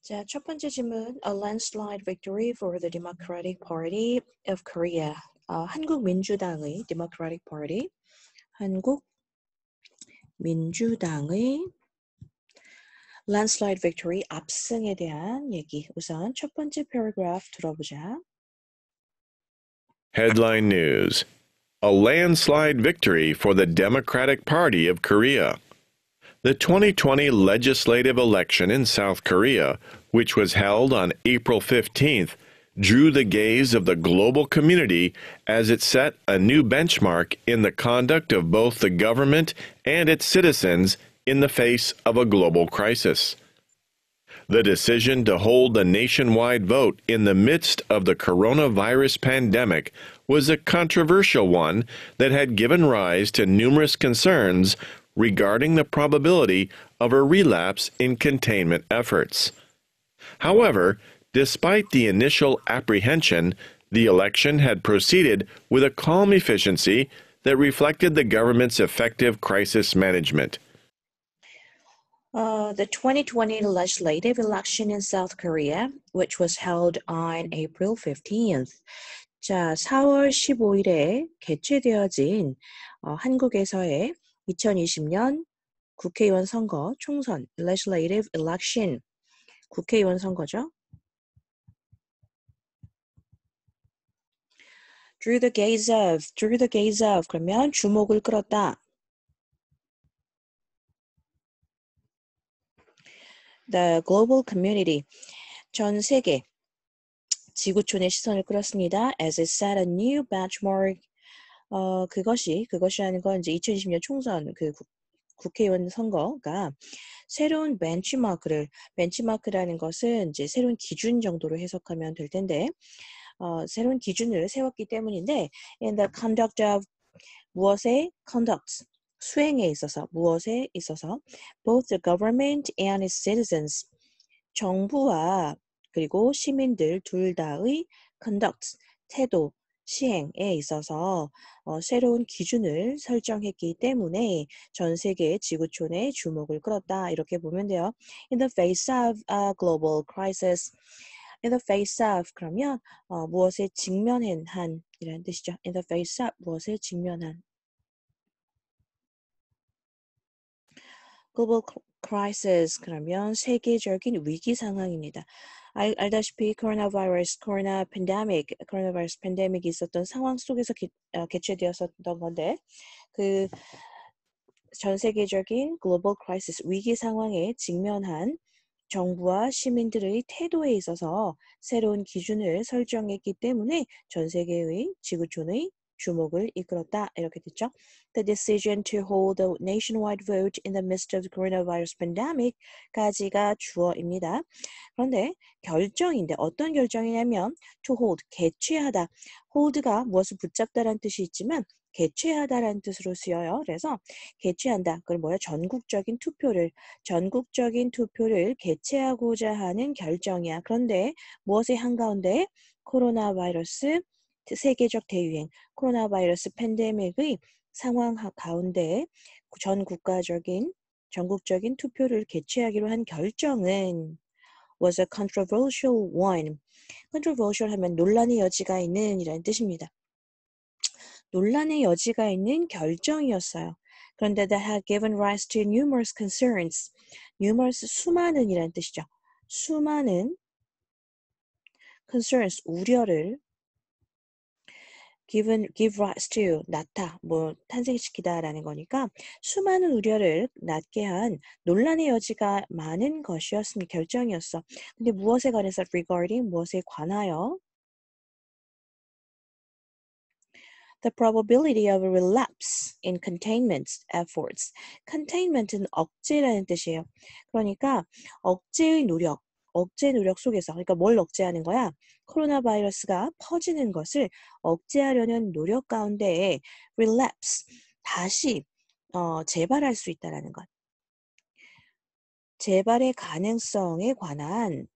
자, 첫 번째 질문. A landslide victory for the Democratic Party of Korea. 한국 민주당의 Democratic Party. 한국 민주당의 landslide victory 압승에 대한 얘기. 우선 첫 번째 paragraph 들어보자. Headline News: A landslide victory for the Democratic Party of Korea. The 2020 legislative election in South Korea, which was held on April 15th, drew the gaze of the global community as it set a new benchmark in the conduct of both the government and its citizens in the face of a global crisis. The decision to hold a nationwide vote in the midst of the coronavirus pandemic was a controversial one that had given rise to numerous concerns regarding the probability of a relapse in containment efforts. However, despite the initial apprehension, the election had proceeded with a calm efficiency that reflected the government's effective crisis management. The 2020 legislative election in South Korea, which was held on April 15th. 자, 4월 15일에 개최되어진 한국에서의 2020년 국회의원 선거 총선 legislative election 국회의원 선거죠. drew the gaze of 그러면 주목을 끌었다. The global community 전 세계 지구촌의 시선을 끌었습니다. As it set a new benchmark 그것이 하는 건 이제 2020년 총선 국회의원 선거가 새로운 벤치마크라는 것은 이제 새로운 기준 정도로 해석하면 될 텐데 새로운 기준을 세웠기 때문인데 in the conduct of 무엇의 conduct 수행에 있어서 무엇에 있어서 both the government and its citizens 정부와 그리고 시민들 둘 다의 conduct 태도 시행에 있어서 새로운 기준을 설정했기 때문에 전 세계 지구촌의 주목을 끌었다 이렇게 보면 돼요. In the face of a global crisis. In the face of 그러면 무엇에 직면한 이라는 뜻이죠. In the face of 무엇에 직면한. global crisis 그러면 세계적인 위기 상황입니다. 알다시피 코로나바이러스 팬데믹이 있었던 상황 속에서 개최되었었던 건데 그 전 세계적인 global crisis 위기 상황에 직면한 정부와 시민들의 태도에 있어서 새로운 기준을 설정했기 때문에 전 세계의 지구촌의 주목을 이끌었다 이렇게 됐죠. The decision to hold a nationwide vote in the midst of the coronavirus pandemic까지가 주어입니다. 그런데 결정인데 어떤 결정이냐면 to hold, 개최하다. hold가 무엇을 붙잡다라는 뜻이 있지만 개최하다라는 뜻으로 쓰여요. 그래서 개최한다. 그럼 뭐야? 전국적인 투표를 개최하고자 하는 결정이야. 그런데 무엇의 한가운데? 코로나 바이러스 세계적 대유행, 코로나 바이러스 팬데믹의 상황 가운데 전국적인 투표를 개최하기로 한 결정은 was a controversial one. controversial 하면 논란의 여지가 있는 이라는 뜻입니다. 논란의 여지가 있는 결정이었어요. 그런데 that had given rise to numerous concerns. numerous 수많은 이라는 뜻이죠. 수많은 concerns 우려를 give rise to 탄생시키다라는 거니까 수많은 우려를 낳게 한 논란의 여지가 많은 것이었습니다. 결정이었어. 근데 무엇에 관해서 regarding 무엇에 관하여 the probability of a relapse in containment efforts. containment은 억제라는 뜻이에요. 그러니까 억제 노력 속에서 그러니까 뭘 억제하는 거야? 코로나 바이러스가 퍼지는 것을 억제하려는 노력 가운데 relapse, 다시 재발할 수 있다는 것. 재발의 가능성에 관한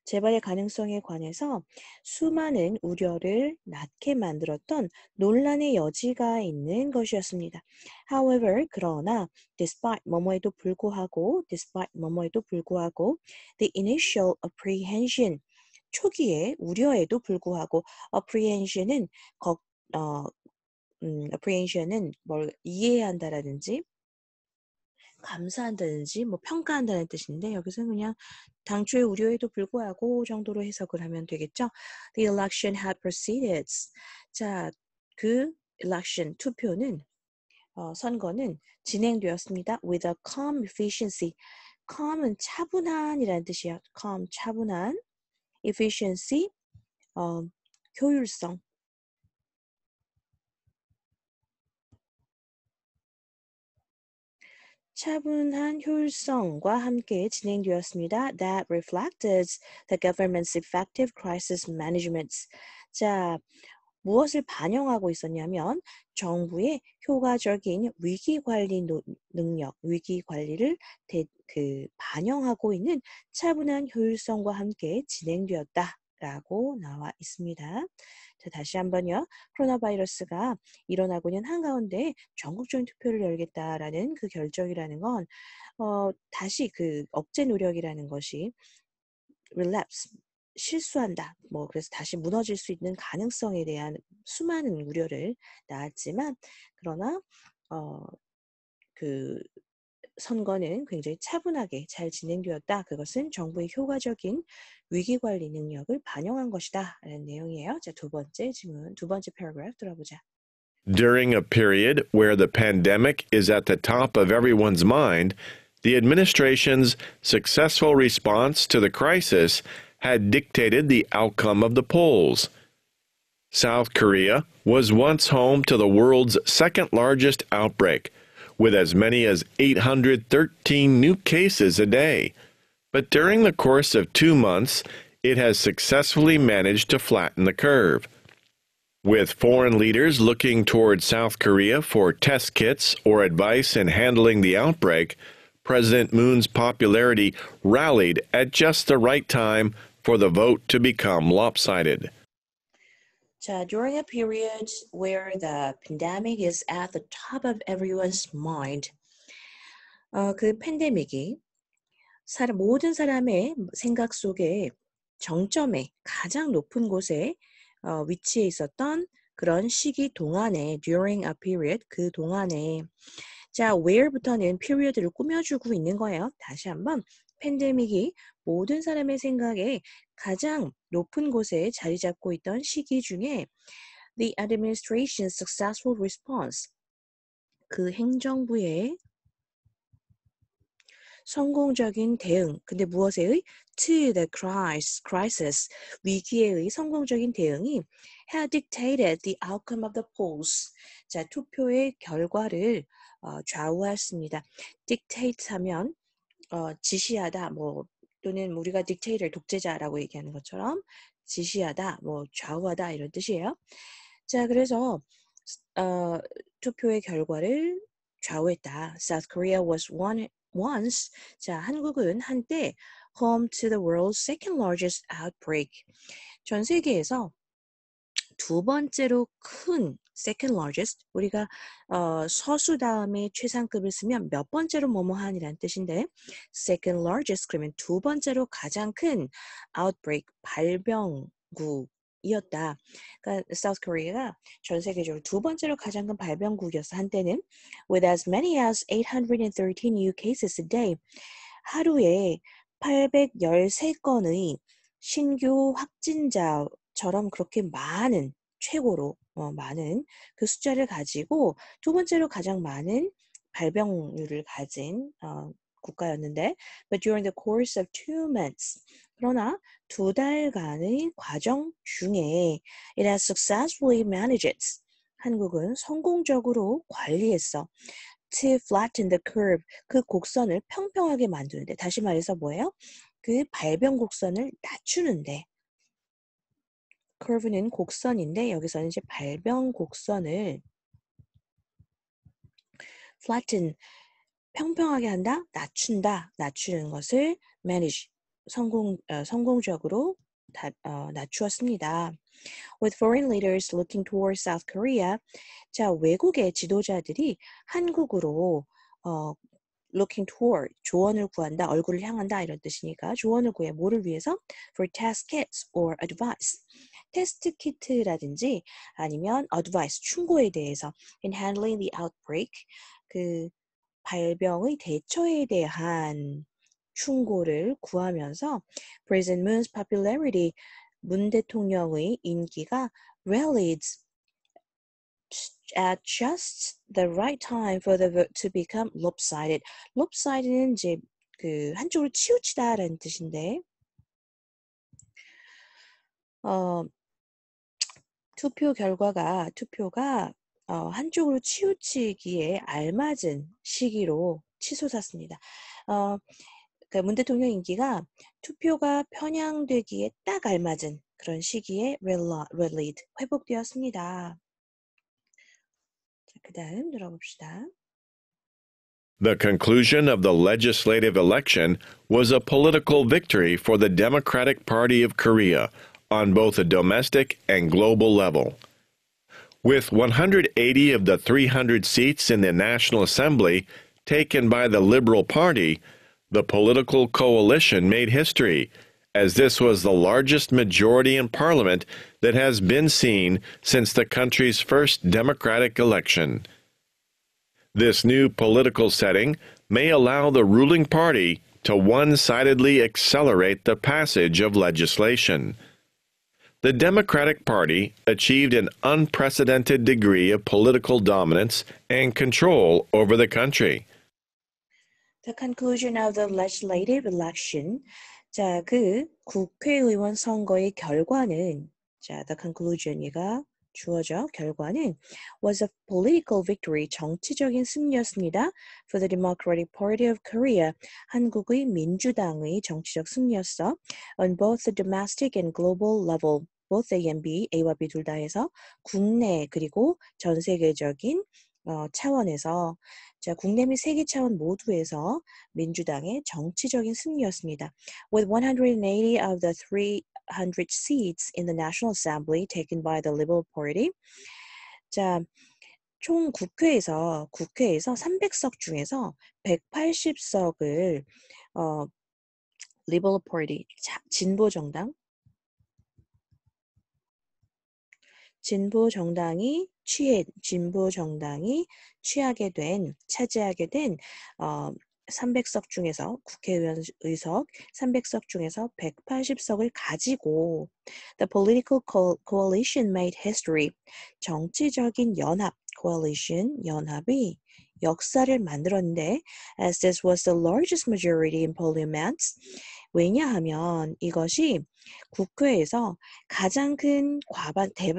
재발의 가능성에 관해서 수많은 우려를 낳게 만들었던 논란의 여지가 있는 것이었습니다. However, 그러나 despite 뭐뭐에도 불구하고 the initial apprehension 초기의 우려에도 불구하고 apprehension은 apprehension은 뭘 이해한다라든지 감사한다든지 뭐 평가한다는 뜻인데 여기서는 그냥 당초의 우려에도 불구하고 정도로 해석을 하면 되겠죠. The election had proceeded. 자, 그 election 투표는 선거는 진행되었습니다. With a calm efficiency. calm은 차분한이라는 뜻이에요. calm 차분한, efficiency 효율성. 차분한 효율성과 함께 진행되었습니다. That reflected the government's effective crisis management. 자, 무엇을 반영하고 있었냐면 정부의 효과적인 위기 관리 능력, 위기 관리를 반영하고 있는 차분한 효율성과 함께 진행되었다라고 나와 있습니다. 자, 다시 한번요. 코로나 바이러스가 일어나고 있는 한가운데 전국적인 투표를 열겠다라는 그 결정이라는 건 다시 그 억제 노력이라는 것이 relapse 실수한다. 뭐 그래서 다시 무너질 수 있는 가능성에 대한 수많은 우려를 낳았지만 그러나 그 선거는 굉장히 차분하게 잘 진행되었다. 그것은 정부의 효과적인 위기 관리 능력을 반영한 것이다라는 내용이에요. 자, 두 번째 질문, 두 번째 paragraph 들어보자. During a period where the pandemic is at the top of everyone's mind, the administration's successful response to the crisis had dictated the outcome of the polls. South Korea was once home to the world's second largest outbreak, with as many as 813 new cases a day. But during the course of 2 months, it has successfully managed to flatten the curve. With foreign leaders looking toward South Korea for test kits or advice in handling the outbreak, President Moon's popularity rallied at just the right time for the vote to become lopsided. 자, during a period where the pandemic is at the top of everyone's mind, 그 팬데믹이 모든 사람의 생각 속에 정점에 가장 높은 곳에 위치해 있었던 그런 시기 동안에 during a period 그 동안에 자 where부터는 period를 꾸며주고 있는 거예요. 다시 한번 팬데믹이 모든 사람의 생각에 가장 높은 곳에 자리 잡고 있던 시기 중에 the administration's successful response 그 행정부의 성공적인 대응. 근데 무엇에의? To the crisis. 위기에의 성공적인 대응이 had dictated the outcome of the polls. 자, 투표의 결과를 좌우했습니다. dictate 하면 지시하다, 뭐 또는 우리가 dictator, 독재자라고 얘기하는 것처럼 지시하다, 뭐 좌우하다 이런 뜻이에요. 자, 그래서 투표의 결과를 좌우했다. South Korea was once, 자, 한국은 한때 home to the world's second largest outbreak. 전 세계에서 두 번째로 큰 second largest, 우리가 서수 다음에 최상급을 쓰면 몇 번째로 뭐뭐한이라는 뜻인데 second largest 그러면 두 번째로 가장 큰 outbreak, 발병국 이었다. 그러니까 South Korea가 전 세계적으로 두 번째로 가장 큰 발병국이었어. 한때는 with as many as 813 new cases a day. 하루에 813건의 신규 확진자처럼 그렇게 많은 최고로 많은 그 숫자를 가지고 두 번째로 가장 많은 발병률을 가진 국가였는데 but during the course of 2 months 그러나 두 달간의 과정 중에 it has successfully managed it. 한국은 성공적으로 관리했어. To flatten the curve 그 곡선을 평평하게 만드는데 다시 말해서 뭐예요? 그 발병 곡선을 낮추는데 curve는 곡선인데 여기서는 이제 발병 곡선을 flatten 평평하게 한다, 낮춘다, 낮추는 것을 manage 성공적으로 낮추었습니다. With foreign leaders looking towards South Korea, 자, 외국의 지도자들이 한국으로 looking toward, 조언을 구한다, 얼굴을 향한다 이런 뜻이니까 조언을 구해 뭐를 위해서? For test kits or advice. 테스트 키트라든지 아니면 advice, 충고에 대해서 in handling the outbreak, 그 발병의 대처에 대한 충고를 구하면서 President Moon's popularity, 문 대통령의 인기가 rallied at just the right time for the vote to become lopsided. lopsided는 이제 그 한쪽으로 치우치다라는 뜻인데 투표가 한쪽으로 치우치기에 알맞은 시기로 치솟았습니다. 그러니까 문 대통령 인기가 투표가 편향되기에 딱 알맞은 그런 시기에 rallied, 회복되었습니다. 자, 그 다음 들어봅시다. The conclusion of the legislative election was a political victory for the Democratic Party of Korea on both a domestic and global level. With 180 of the 300 seats in the National Assembly taken by the Liberal Party, the political coalition made history, as this was the largest majority in Parliament that has been seen since the country's first democratic election. This new political setting may allow the ruling party to one-sidedly accelerate the passage of legislation. The Democratic Party achieved an unprecedented degree of political dominance and control over the country. The conclusion of the legislative election. 자, 그 국회의원 선거의 결과는, 자, the conclusion이가 주어져 결과는 was a political victory, 정치적인 승리였습니다. For the Democratic Party of Korea, 한국의 민주당의 정치적 승리였어. On both the domestic and global level, both A and B, A와 B 둘 다 해서 국내 그리고 전 세계적인 차원에서, 자, 국내 및 세계 차원 모두에서 민주당의 정치적인 승리였습니다. With 180 of the 300 seats in the National Assembly taken by the Liberal Party. 자, 총 국회에서 300석 중에서 180석을 Liberal Party, 진보 차지하게 된 300석 중에서 국회의원 의석 300석 중에서 180석을 가지고 the political coalition made history, 정치적인 연합 연합이 역사를 만들었는데 as this was the largest majority in parliament. 왜냐하면 이것이 국회에서 가장 큰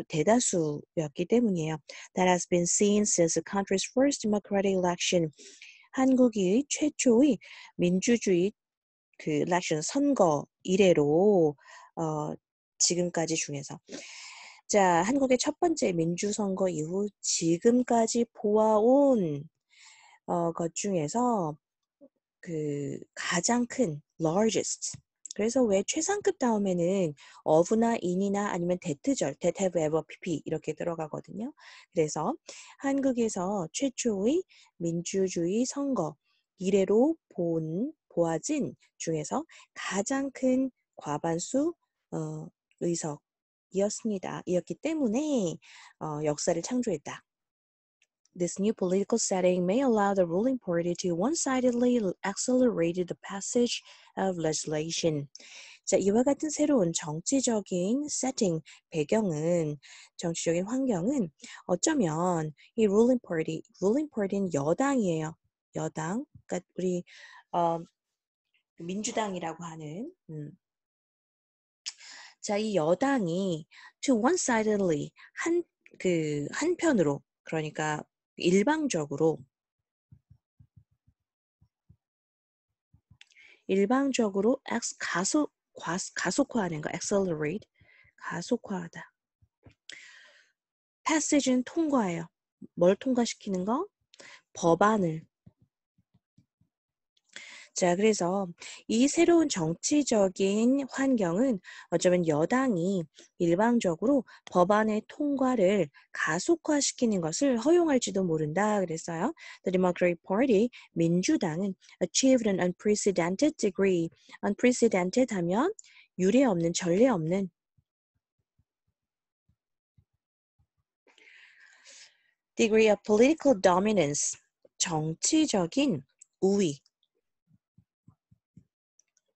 대다수였기 때문이에요. That has been seen since the country's first democratic election. 한국의 최초의 민주주의 election 선거 이래로 지금까지 중에서, 자, 한국의 첫 번째 민주선거 이후 지금까지 보아온 것 중에서 그 가장 큰 largest. 그래서 왜 최상급 다음에는 of나 in이나 아니면 that절, that, have, ever, pp 이렇게 들어가거든요. 그래서 한국에서 최초의 민주주의 선거 이래로 보아진 중에서 가장 큰 과반수 이었기 때문에 역사를 창조했다. This new political setting may allow the ruling party to one-sidedly accelerate the passage of legislation. 자, 이와 같은 새로운 정치적인 세팅, 정치적인 환경은 어쩌면 이 ruling party는 여당이에요. 여당, 그러니까 우리 민주당이라고 하는. 자, 이 여당이 to one-sidedly 한편으로, 그러니까 일방적으로 가속화하는 거, accelerate, 가속화하다. passage는 통과예요. 뭘 통과시키는 거? 법안을. 자, 그래서 이 새로운 정치적인 환경은 어쩌면 여당이 일방적으로 법안의 통과를 가속화시키는 것을 허용할지도 모른다 그랬어요. The Democratic Party, 민주당은 achieved an unprecedented degree. unprecedented 하면 유례 없는, 전례 없는 degree of political dominance, 정치적인 우위,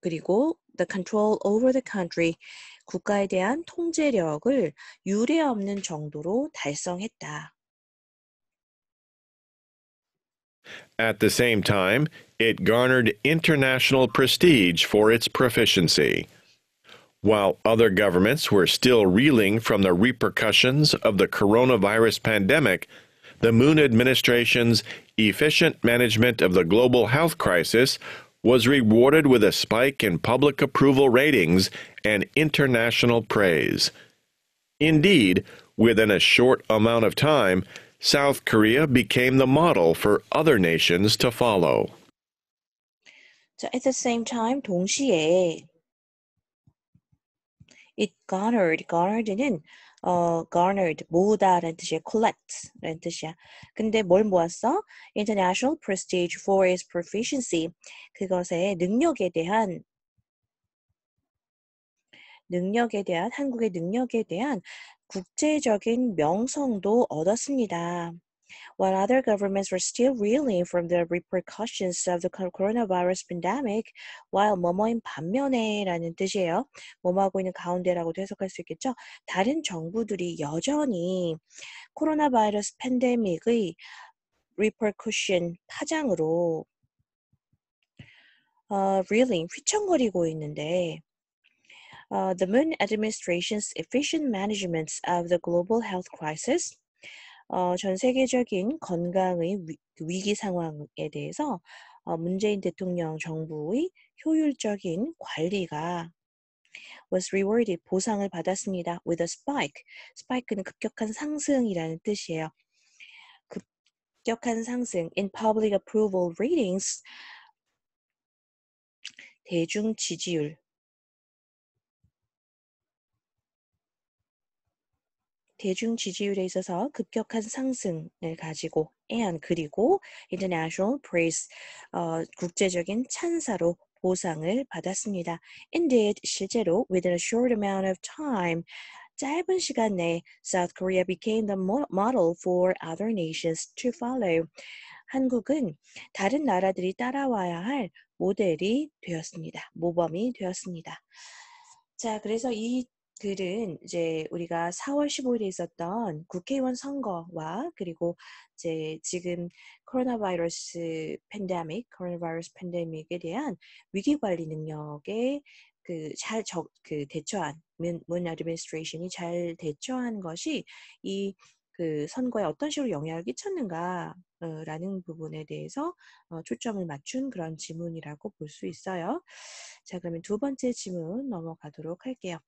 그리고 the control over the country, 국가에 대한 통제력을 유례없는 정도로 달성했다. At the same time, it garnered international prestige for its proficiency. While other governments were still reeling from the repercussions of the coronavirus pandemic, the Moon administration's efficient management of the global health crisis was rewarded with a spike in public approval ratings and international praise. Indeed, within a short amount of time, South Korea became the model for other nations to follow. 자, at the same time, 동시에 it garnered는 garnered 모으다라는 뜻이야. collect라는 뜻이야. 근데 뭘 모았어? International prestige for its proficiency. 그것의 능력에 대한 한국의 능력에 대한 국제적인 명성도 얻었습니다. While other governments were still reeling from the repercussions of the coronavirus pandemic, while 뭐뭐인 반면에라는 뜻이에요. 뭐뭐하고 있는 가운데라고도 해석할 수 있겠죠. 다른 정부들이 여전히 코로나 바이러스 팬데믹의 repercussion 파장으로 reeling 휘청거리고 있는데 the Moon administration's efficient management of the global health crisis 전 세계적인 건강의 위기 상황에 대해서 문재인 대통령 정부의 효율적인 관리가 was rewarded, 보상을 받았습니다. with a spike. spike는 급격한 상승이라는 뜻이에요. 급격한 상승 in public approval ratings, 대중 지지율. 대중 지지율에 있어서 급격한 상승을 가지고 and 그리고 international praise 국제적인 찬사로 보상을 받았습니다. Indeed, 실제로 within a short amount of time, 짧은 시간 내에 South Korea became the model for other nations to follow. 한국은 다른 나라들이 따라와야 할 모델이 되었습니다. 모범이 되었습니다. 자, 그래서 이 글은 이제 우리가 4월 15일에 있었던 국회의원 선거와 그리고 이제 지금 코로나바이러스 팬데믹에 대한 위기 관리 능력에 대처한 문 애드미니스트레이션이 잘 대처한 것이 이 선거에 어떤 식으로 영향을 끼쳤는가 라는 부분에 대해서 초점을 맞춘 그런 지문이라고 볼 수 있어요. 자, 그러면 두 번째 지문 넘어가도록 할게요.